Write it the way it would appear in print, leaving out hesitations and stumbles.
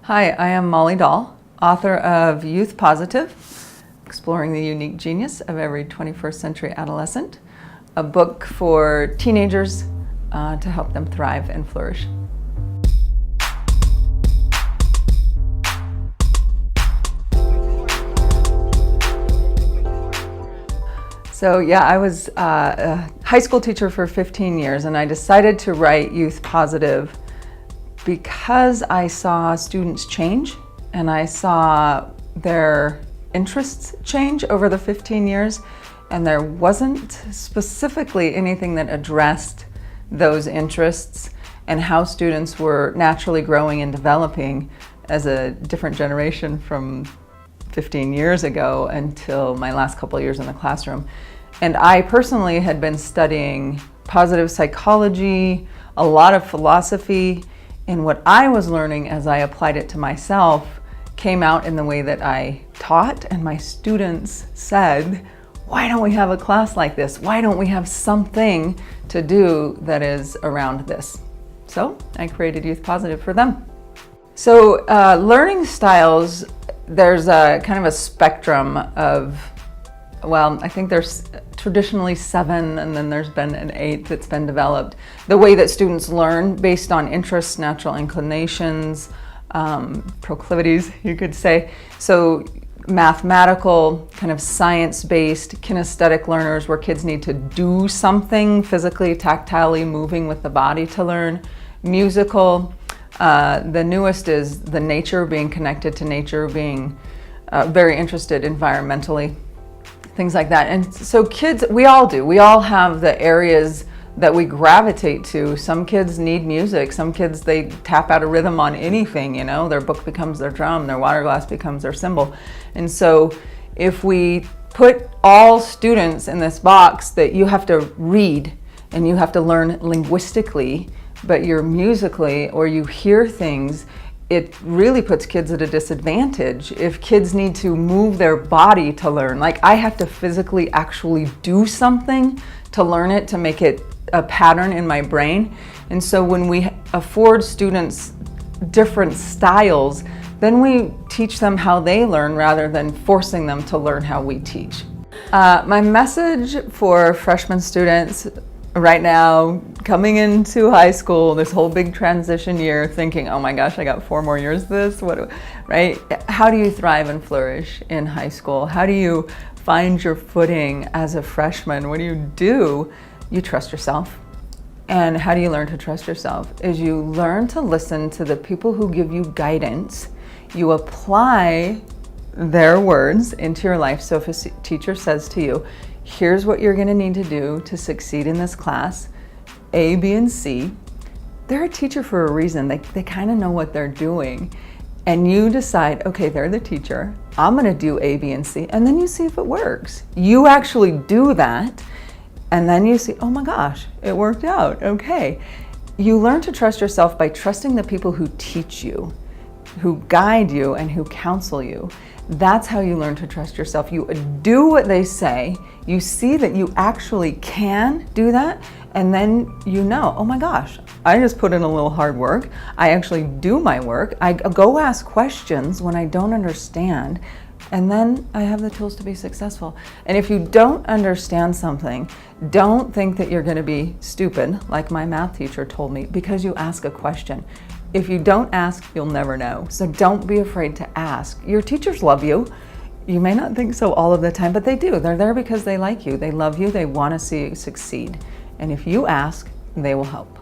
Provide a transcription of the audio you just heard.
Hi, I am Molly Dahl, author of Youth Positive, Exploring the Unique Genius of Every 21st Century Adolescent, a book for teenagers to help them thrive and flourish. So yeah, I was a high school teacher for 15 years, and I decided to write Youth Positive because I saw students change and I saw their interests change over the 15 years, and there wasn't specifically anything that addressed those interests and how students were naturally growing and developing as a different generation from 15 years ago until my last couple of years in the classroom. And I personally had been studying positive psychology, a lot of philosophy, and what I was learning as I applied it to myself came out in the way that I taught, and my students said, why don't we have a class like this? Why don't we have something to do that is around this? So I created Youth Positive for them. So learning styles, there's a kind of a spectrum of, well, I think there's traditionally 7, and then there's been an 8 that's been developed. The way that students learn based on interests, natural inclinations, proclivities, you could say. So mathematical, kind of science-based, kinesthetic learners where kids need to do something physically, tactilely, moving with the body to learn. Musical, the newest is the nature, being connected to nature, being very interested environmentally. Things like that. And so kids, we all do. We all have the areas that we gravitate to. Some kids need music. Some kids, they tap out a rhythm on anything, you know. Their book becomes their drum, their water glass becomes their cymbal. And so if we put all students in this box that you have to read and you have to learn linguistically, but you're musically, or you hear things, it really puts kids at a disadvantage. If kids need to move their body to learn, like I have to physically actually do something to learn it, to make it a pattern in my brain. And so when we afford students different styles, then we teach them how they learn rather than forcing them to learn how we teach. My message for freshman students right now, coming into high school, this whole big transition year, thinking, oh my gosh, I got 4 more years of this, right? How do you thrive and flourish in high school? How do you find your footing as a freshman? What do? You trust yourself. And how do you learn to trust yourself? Is you learn to listen to the people who give you guidance. You apply their words into your life. So if a teacher says to you, here's what you're going to need to do to succeed in this class, A, B, and C. They're a teacher for a reason. They kind of know what they're doing. And you decide, okay, they're the teacher. I'm going to do A, B, and C. And then you see if it works. You actually do that. And then you see, oh my gosh, it worked out. Okay. You learn to trust yourself by trusting the people who teach you, who guide you, and who counsel you. That's how you learn to trust yourself. You do what they say, you see that you actually can do that, and then you know, oh my gosh, I just put in a little hard work. I actually do my work. I go ask questions when I don't understand, and then I have the tools to be successful. And if you don't understand something, don't think that you're going to be stupid, like my math teacher told me, because you ask a question. If you don't ask, you'll never know. So don't be afraid to ask. Your teachers love you. You may not think so all of the time, but they do. They're there because they like you. They love you. They want to see you succeed. And if you ask, they will help.